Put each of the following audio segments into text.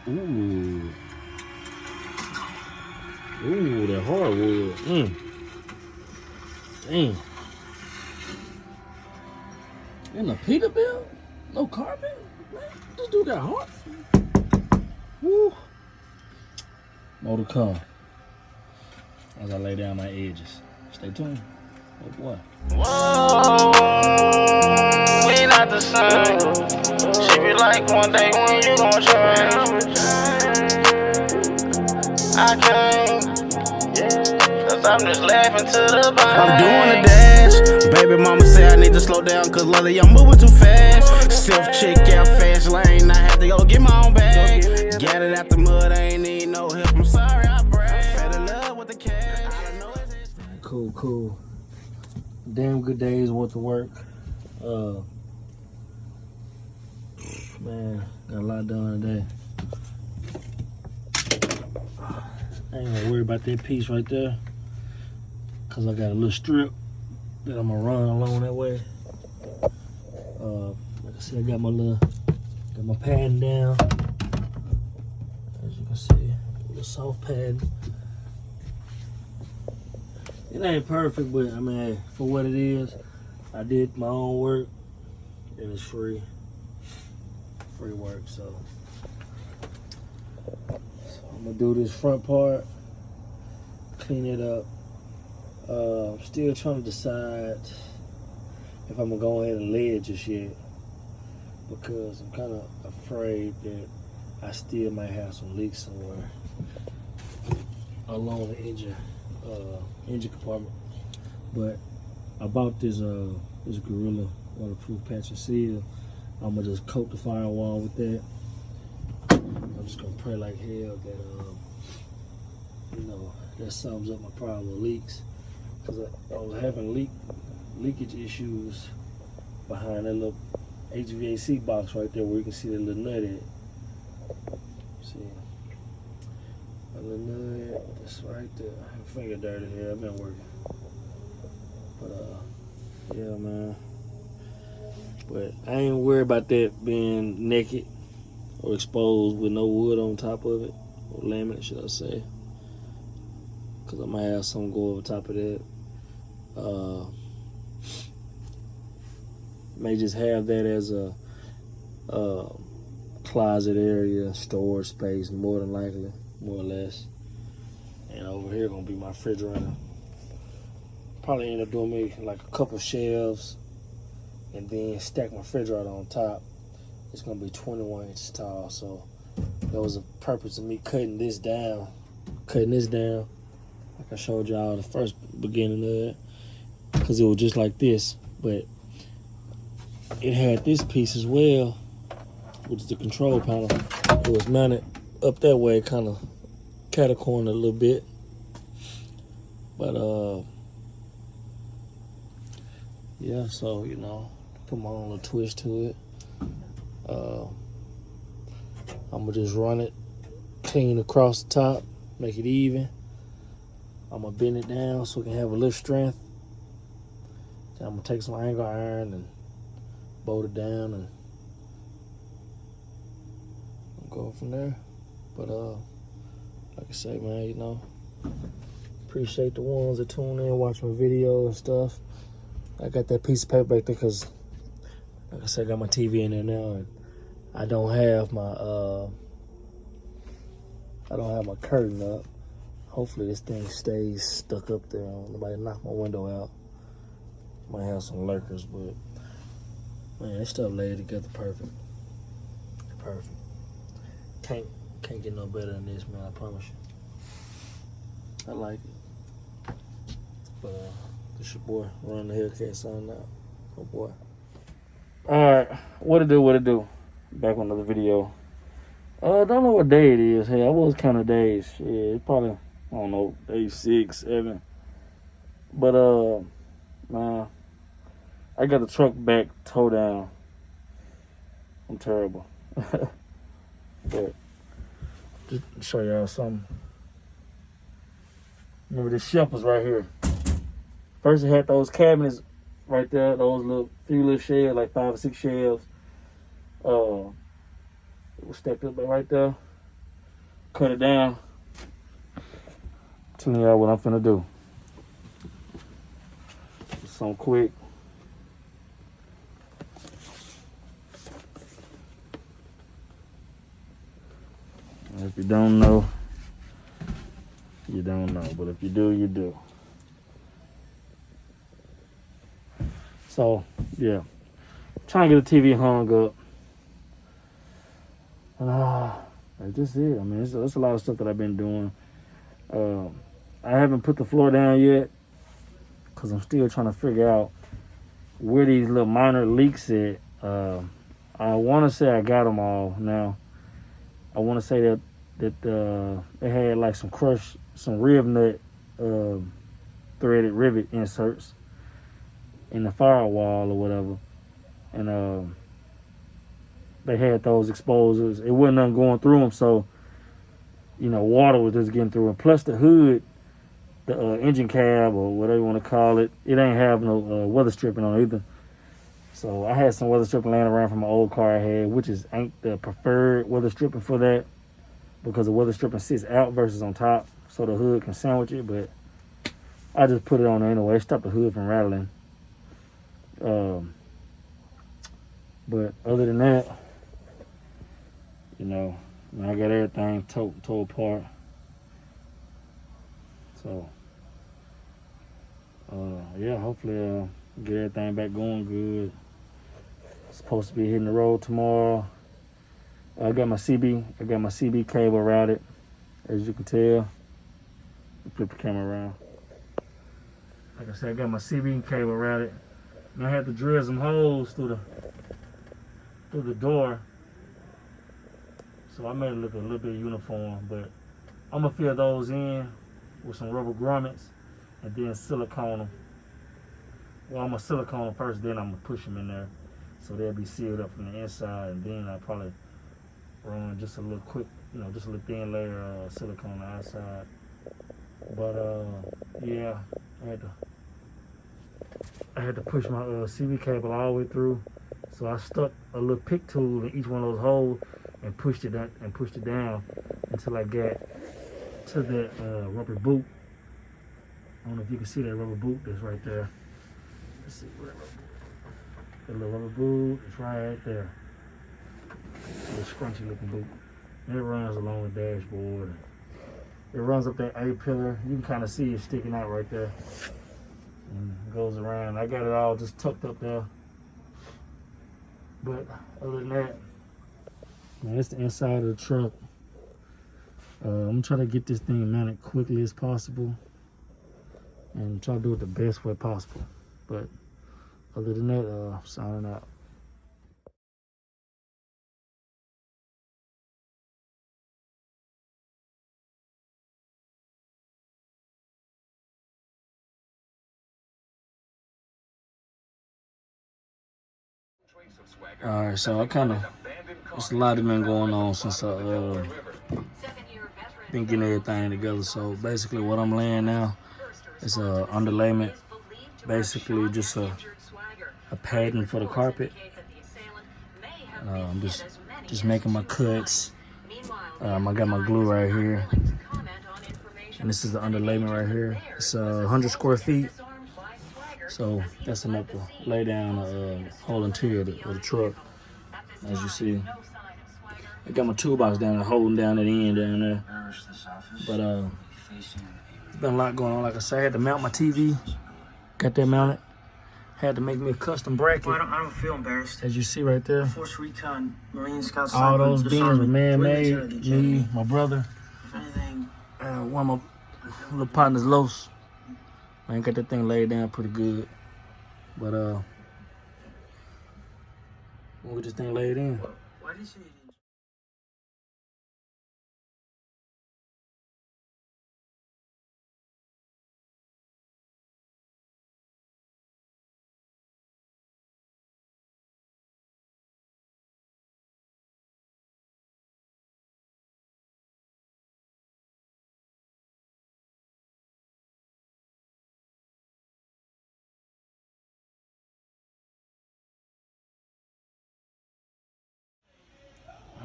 Ooh. Ooh, that hardwood. Damn. And a Peterbilt? No carbon? Man, this dude got heart. Woo. More to come as I lay down my edges. Stay tuned. Oh boy. Whoa, we not the same. She be like, one day when you gon' change. I can't, cause I'm just laughing to the bank. I'm doing a dash. Baby mama say I need to slow down, cause lately I'm moving too fast. Self-check out fast lane, I had to go get my own bag. Get it out the mud, I ain't need no help, I'm sorry I brag. Fell in love with the cash. Cool. Damn good days worth of work. Man, got a lot done today. I ain't gonna worry about that piece right there, cause I got a little strip that I'm gonna run along that way. Like I said, I got my padding down. As you can see, a little soft padding. It ain't perfect, but I mean, for what it is, I did my own work, and it's free work. So I'm gonna do this front part, clean it up. I'm still trying to decide if I'm gonna go ahead and lay it just yet, because I'm kind of afraid that I still might have some leaks somewhere along the engine compartment. But I bought this Gorilla waterproof patch and seal. I'm gonna just coat the firewall with that. I'm just gonna pray like hell that that sums up my problem with leaks, because I was having leakage issues behind that little HVAC box right there where you can see the little nut at. See, a little nut, that's right there. Finger dirty here, I've been working. But yeah, man. But I ain't worried about that being naked or exposed with no wood on top of it, or laminate, should I say? Because I might have something go over top of that. May just have that as a closet area, storage space, more than likely, more or less. And over here gonna be my refrigerator. Probably end up doing me like a couple shelves, and then stack my refrigerator on top. It's gonna be 21 inches tall, so that was the purpose of me cutting this down, like I showed y'all the first beginning of it, because it was just like this, but it had this piece as well, which is the control panel. It was mounted up that way, kind of catacorn a little bit, but yeah, so put my own little twist to it. I'm gonna just run it clean across the top, make it even. I'm gonna bend it down so it can have a little strength. Then I'm gonna take some angle iron and bolt it down and go from there. But like I say, man, appreciate the ones that tune in, watch my video and stuff. I got that piece of paper back there because, like I said, I got my TV in there now, and I don't have my curtain up. Hopefully this thing stays stuck up there. Nobody knock my window out. Might have some lurkers, but man, this stuff laid together perfect. Can't get no better than this, man. I promise you. I like it. But this your boy, Run the Hellcat, signing out. Oh boy. Alright, what it do? Back on another video. I don't know what day it is. Hey, I was counting days. Yeah, it's probably, I don't know, day 6, 7. But man, I got the truck back toe down. I'm terrible. But just to show y'all something. Remember, the shelf was right here. First it had those cabinets right there, those few little shelves, like 5 or 6 shelves. It was stacked up right there. cut it down. Telling y'all what I'm finna do. Something quick. If you don't know, you don't know. But if you do, you do. So, yeah. Trying to get the TV hung up. That's just it. I mean, it's a lot of stuff that I've been doing. I haven't put the floor down yet because I'm still trying to figure out where these little minor leaks at. I want to say I got them all now. I want to say that they had like some rib nut threaded rivet inserts in the firewall or whatever, and they had those exposers. It wasn't nothing going through them, so water was just getting through. And plus the hood, the engine cab or whatever you want to call it, it ain't have no weather stripping on it either. So I had some weather stripping laying around from my old car I had, which ain't the preferred weather stripping for that, because the weather stripping sits out versus on top, so the hood can sandwich it. But I just put it on there anyway. Stop the hood from rattling. But other than that, I got everything towed apart. So, yeah, hopefully get everything back going good. Supposed to be hitting the road tomorrow. I got my CB cable routed, as you can tell. Flip the camera around. Like I said, I got my CB cable routed. And I had to drill some holes through the door, so I made it look a little bit uniform. But I'm gonna fill those in with some rubber grommets and then silicone them. Well, I'm gonna silicone them first, then I'm gonna push them in there, so they'll be sealed up from the inside, and then I'll probably run just a little thin layer of silicone on the outside. But yeah, I had to push my CB cable all the way through, so I stuck a little pick tool in each one of those holes and pushed it down until I got to that rubber boot. I don't know if you can see that rubber boot that's right there. Let's see where that little rubber boot is right there. Little scrunchy looking boot. And it runs along the dashboard. It runs up that A pillar. You can kind of see it sticking out right there. And it goes around. I got it all just tucked up there. But other than that, that's the inside of the truck. I'm gonna try to get this thing mounted quickly as possible and try to do it the best way possible. But other than that, signing out. All right, so it's a lot that's been going on since I been getting everything together. So basically what I'm laying now is a underlayment, basically just a padding for the carpet. I'm just making my cuts. I got my glue right here, and this is the underlayment right here. It's 100 square feet, so that's enough to lay down the whole interior of the truck. As you see, I got my toolbox down there, holding down that end down there. But there's been a lot going on. Like I said, I had to mount my TV. Got that mounted. Had to make me a custom bracket. Well, I don't feel embarrassed. As you see right there. Force Recon Marine Scouts. All those beams were man-made. Me, my brother, If anything, one of my little partners, Los. I ain't got that thing laid down pretty good. But we'll get this thing laid in. why did you say you didn't?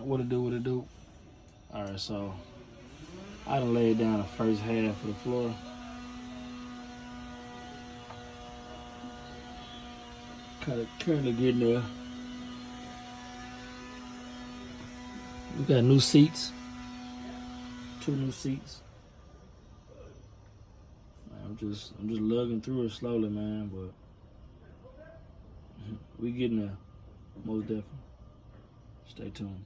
What it do? All right, so I done laid down the first half of the floor. Currently getting there. We got new seats. 2 new seats. I'm just lugging through it slowly, man, but we getting there. Most definitely. Stay tuned.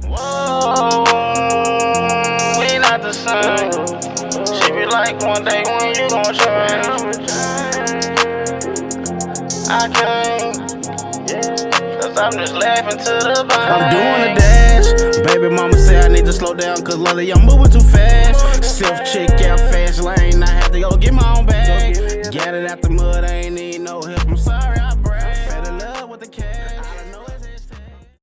Whoa, we not the same. She be like, one day when you gon' change. I can't, cause I'm just laughing to the bank. I'm doing a dash. Baby mama say I need to slow down, cause lately I'm moving too fast. Self check out fast lane, I have to go get my own bag. Got it out the mud, I ain't need no